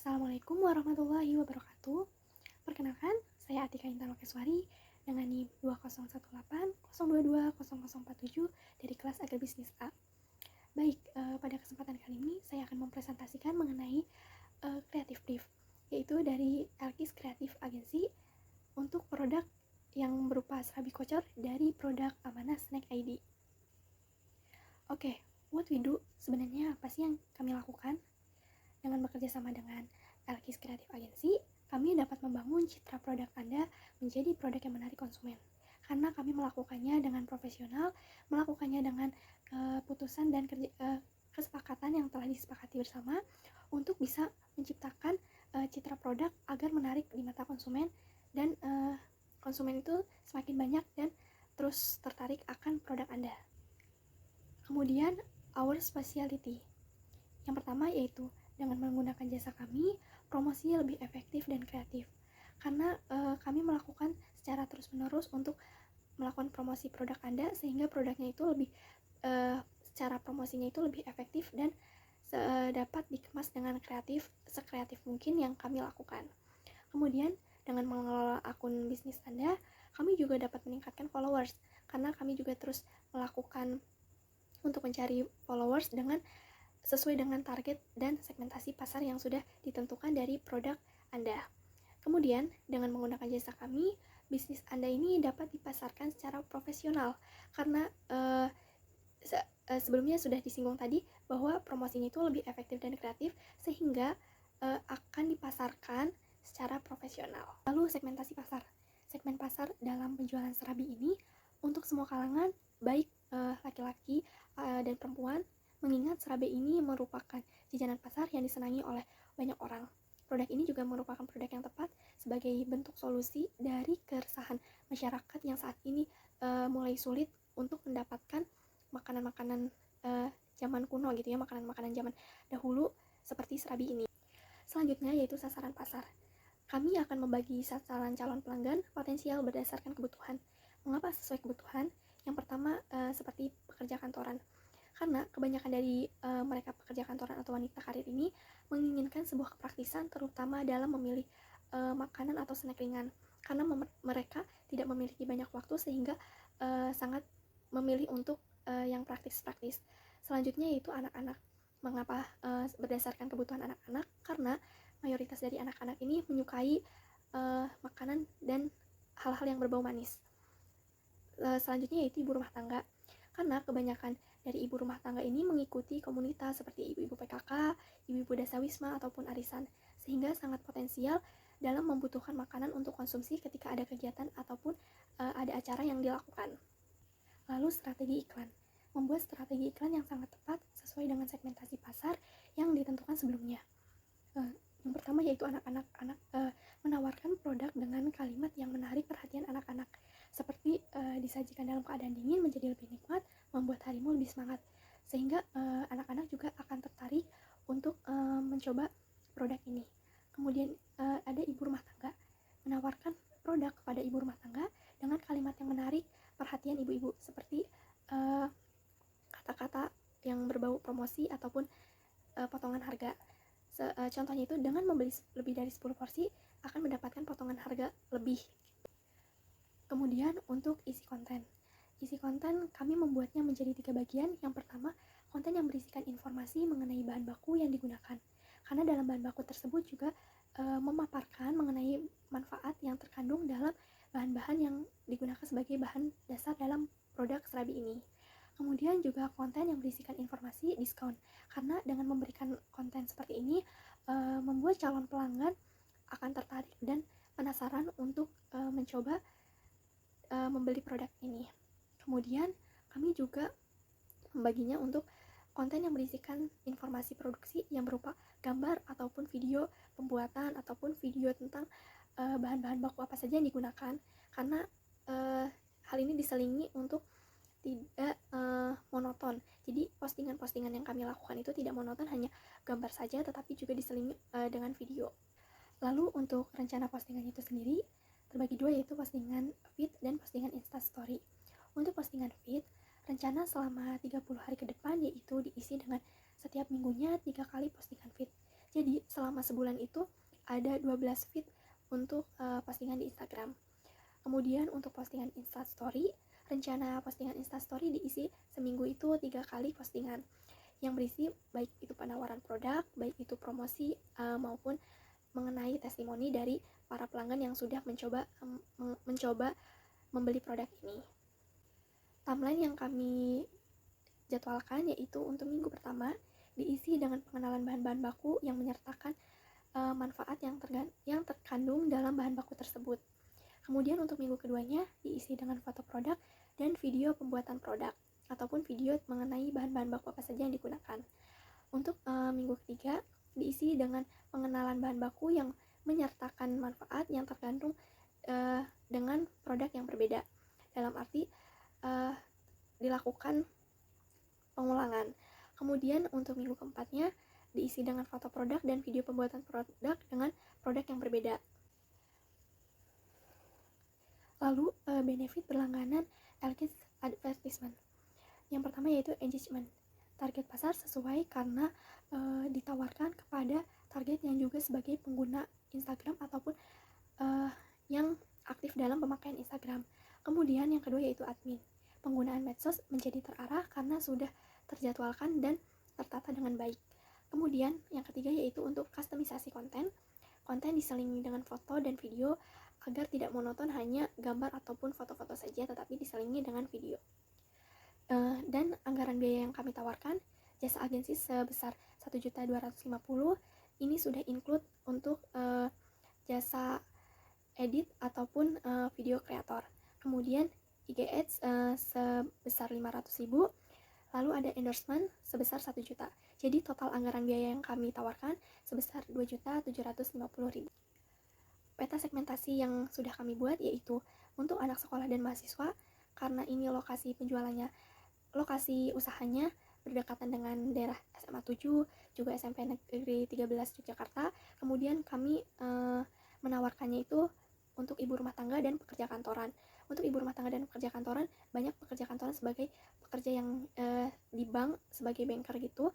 Assalamualaikum warahmatullahi wabarakatuh. Perkenalkan, saya Atika Intan Lokeswari dengan NIM 20180220047 dari kelas Agribisnis A. Baik, pada kesempatan kali ini saya akan mempresentasikan mengenai Creative Brief, yaitu dari Elkis Creative Agency untuk produk yang berupa serabi kocer dari produk Amanah Snack ID. Oke, what we do, sebenarnya apa sih yang kami lakukan? Dengan bekerja sama dengan Elkis Creative Agency, kami dapat membangun citra produk Anda menjadi produk yang menarik konsumen. Karena kami melakukannya dengan profesional, melakukannya dengan keputusan dan kesepakatan yang telah disepakati bersama untuk bisa menciptakan citra produk agar menarik di mata konsumen dan konsumen itu semakin banyak dan terus tertarik akan produk Anda. Kemudian, our specialty. Yang pertama yaitu dengan menggunakan jasa kami, promosinya lebih efektif dan kreatif. Karena kami melakukan secara terus-menerus untuk melakukan promosi produk Anda sehingga produknya itu lebih secara promosinya itu lebih efektif dan dapat dikemas dengan sekreatif mungkin yang kami lakukan. Kemudian dengan mengelola akun bisnis Anda, kami juga dapat meningkatkan followers karena kami juga terus melakukan untuk mencari followers sesuai dengan target dan segmentasi pasar yang sudah ditentukan dari produk Anda. Kemudian, dengan menggunakan jasa kami, bisnis Anda ini dapat dipasarkan secara profesional karena sebelumnya sudah disinggung tadi bahwa promosinya itu lebih efektif dan kreatif sehingga akan dipasarkan secara profesional. Lalu segmentasi pasar. Segmen pasar dalam penjualan serabi ini untuk semua kalangan, baik laki-laki dan perempuan, mengingat serabi ini merupakan jajanan pasar yang disenangi oleh banyak orang. Produk ini juga merupakan produk yang tepat sebagai bentuk solusi dari keresahan masyarakat yang saat ini mulai sulit untuk mendapatkan makanan-makanan zaman kuno gitu ya, makanan-makanan zaman dahulu seperti serabi ini. Selanjutnya yaitu sasaran pasar. Kami akan membagi sasaran calon pelanggan potensial berdasarkan kebutuhan. Mengapa sesuai kebutuhan? Yang pertama seperti pekerja kantoran. Karena kebanyakan dari mereka pekerja kantoran atau wanita karir ini menginginkan sebuah kepraktisan terutama dalam memilih makanan atau snack ringan. Karena mereka tidak memiliki banyak waktu sehingga sangat memilih untuk yang praktis-praktis. Selanjutnya yaitu anak-anak. Mengapa berdasarkan kebutuhan anak-anak? Karena mayoritas dari anak-anak ini menyukai makanan dan hal-hal yang berbau manis. Selanjutnya yaitu ibu rumah tangga. Karena kebanyakan dari ibu rumah tangga ini mengikuti komunitas seperti ibu-ibu PKK, ibu-ibu dasawisma ataupun arisan, sehingga sangat potensial dalam membutuhkan makanan untuk konsumsi ketika ada kegiatan ataupun ada acara yang dilakukan. Lalu strategi iklan. Membuat strategi iklan yang sangat tepat sesuai dengan segmentasi pasar yang ditentukan sebelumnya. Yang pertama yaitu anak-anak. Menawarkan produk dengan kalimat yang menarik perhatian anak-anak, seperti disajikan dalam keadaan dingin menjadi lebih nikmat, membuat harimu lebih semangat, sehingga anak-anak juga akan tertarik untuk mencoba produk ini. Kemudian ada ibu rumah tangga, menawarkan produk kepada ibu rumah tangga dengan kalimat yang menarik perhatian ibu-ibu, seperti kata-kata yang berbau promosi ataupun potongan harga. Contohnya itu dengan membeli lebih dari 10 porsi akan mendapatkan potongan harga lebih. Kemudian untuk isi konten. Isi konten kami membuatnya menjadi 3 bagian. Yang pertama, konten yang berisikan informasi mengenai bahan baku yang digunakan. Karena dalam bahan baku tersebut juga memaparkan mengenai manfaat yang terkandung dalam bahan-bahan yang digunakan sebagai bahan dasar dalam produk serabi ini. Kemudian juga konten yang berisikan informasi diskon. Karena dengan memberikan konten seperti ini membuat calon pelanggan akan tertarik dan penasaran untuk mencoba membeli produk ini. Kemudian kami juga membaginya untuk konten yang berisikan informasi produksi yang berupa gambar ataupun video pembuatan ataupun video tentang bahan-bahan baku apa saja yang digunakan, karena hal ini diselingi untuk tidak monoton. Jadi postingan-postingan yang kami lakukan itu tidak monoton hanya gambar saja, tetapi juga diselingi dengan video. Lalu untuk rencana postingan itu sendiri terbagi dua, yaitu postingan feed dan postingan instastory. Untuk postingan feed, rencana selama 30 hari ke depan yaitu diisi dengan setiap minggunya 3 kali postingan feed. Jadi selama sebulan itu ada 12 feed untuk postingan di Instagram. Kemudian untuk postingan Instastory, rencana postingan Instastory diisi seminggu itu 3 kali postingan yang berisi baik itu penawaran produk, baik itu promosi maupun mengenai testimoni dari para pelanggan yang sudah mencoba membeli produk ini. Timeline yang kami jadwalkan yaitu untuk minggu pertama diisi dengan pengenalan bahan-bahan baku yang menyertakan manfaat yang terkandung dalam bahan baku tersebut. Kemudian untuk minggu keduanya diisi dengan foto produk dan video pembuatan produk ataupun video mengenai bahan-bahan baku apa saja yang digunakan. Untuk minggu ketiga diisi dengan pengenalan bahan baku yang menyertakan manfaat yang tergantung dengan produk yang berbeda. Dalam arti dilakukan pengulangan. Kemudian untuk minggu keempatnya diisi dengan foto produk dan video pembuatan produk dengan produk yang berbeda. Lalu benefit berlangganan Elkis advertisement. Yang pertama yaitu engagement. Target pasar sesuai karena ditawarkan kepada target yang juga sebagai pengguna Instagram ataupun yang aktif dalam pemakaian Instagram. Kemudian yang kedua yaitu admin. Penggunaan medsos menjadi terarah karena sudah terjadwalkan dan tertata dengan baik. Kemudian yang ketiga yaitu untuk kustomisasi konten. Konten diselingi dengan foto dan video agar tidak monoton hanya gambar ataupun foto-foto saja, tetapi diselingi dengan video. Dan anggaran biaya yang kami tawarkan, jasa agensi sebesar 1.250.000 ini sudah include untuk jasa edit ataupun video kreator. Kemudian IG Ads sebesar 500.000, lalu ada endorsement sebesar 1 juta. Jadi total anggaran biaya yang kami tawarkan sebesar 2.750.000. Peta segmentasi yang sudah kami buat yaitu untuk anak sekolah dan mahasiswa, karena ini lokasi penjualannya, lokasi usahanya berdekatan dengan daerah SMA 7, juga SMP Negeri 13 Yogyakarta. Kemudian kami menawarkannya itu untuk ibu rumah tangga dan pekerja kantoran. Untuk ibu rumah tangga dan pekerja kantoran, banyak pekerja kantoran sebagai pekerja yang di bank sebagai banker gitu.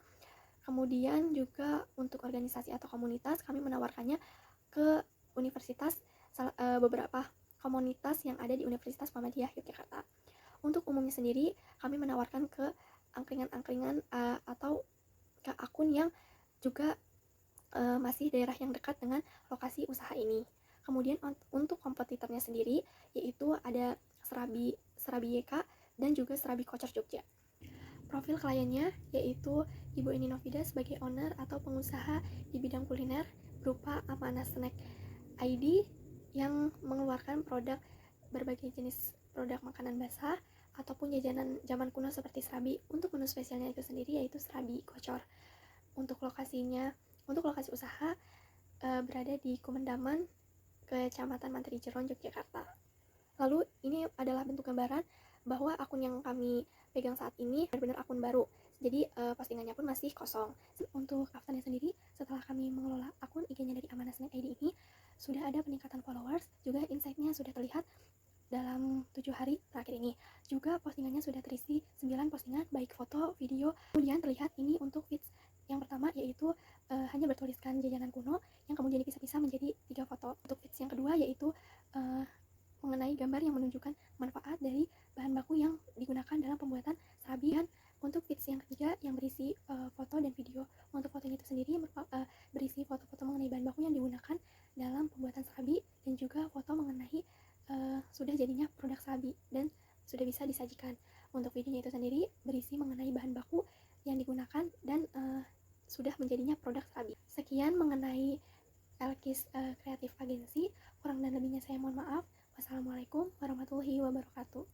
Kemudian juga untuk organisasi atau komunitas, kami menawarkannya ke universitas, beberapa komunitas yang ada di Universitas Muhammadiyah Yogyakarta. Untuk umumnya sendiri, kami menawarkan ke angkringan-angkringan atau ke akun yang juga masih daerah yang dekat dengan lokasi usaha ini. Kemudian untuk kompetitornya sendiri yaitu ada Serabi YK dan juga Serabi Kocer Jogja. Profil kliennya yaitu Ibu Eni Novida sebagai owner atau pengusaha di bidang kuliner berupa Amanah Snack ID yang mengeluarkan produk berbagai jenis produk makanan basah ataupun jajanan zaman kuno seperti serabi. Untuk menu spesialnya itu sendiri yaitu Serabi Kocor. Untuk lokasi usaha berada di Kumendaman, Kecamatan Mantri Jeron, Yogyakarta. Lalu ini adalah bentuk gambaran bahwa akun yang kami pegang saat ini benar-benar akun baru. Jadi postingannya pun masih kosong. Untuk afternya sendiri, setelah kami mengelola akun IG-nya dari Amanah Snack ID ini, sudah ada peningkatan followers, juga insight-nya sudah terlihat dalam 7 hari terakhir ini. Juga postingannya sudah terisi 9 postingan, baik foto, video. Kemudian terlihat ini untuk feeds yang pertama yaitu hanya bertuliskan jajanan kuno yang kemudian dipisah-pisah menjadi 3 foto. Untuk feeds yang kedua yaitu mengenai gambar yang menunjukkan manfaat dari bahan baku yang digunakan dalam pembuatan serabi. Dan untuk feeds yang ketiga yang berisi foto dan video. Untuk fotonya itu sendiri berisi foto-foto mengenai bahan baku yang digunakan dalam pembuatan serabi dan juga foto mengenai sudah jadinya produk serabi dan sudah bisa disajikan. Untuk videonya itu sendiri berisi mengenai bahan baku yang digunakan dan sudah menjadinya produk serabi. Sekian mengenai Elkis Creative Agency. Kurang dan lebihnya saya mohon maaf. Wassalamualaikum warahmatullahi wabarakatuh.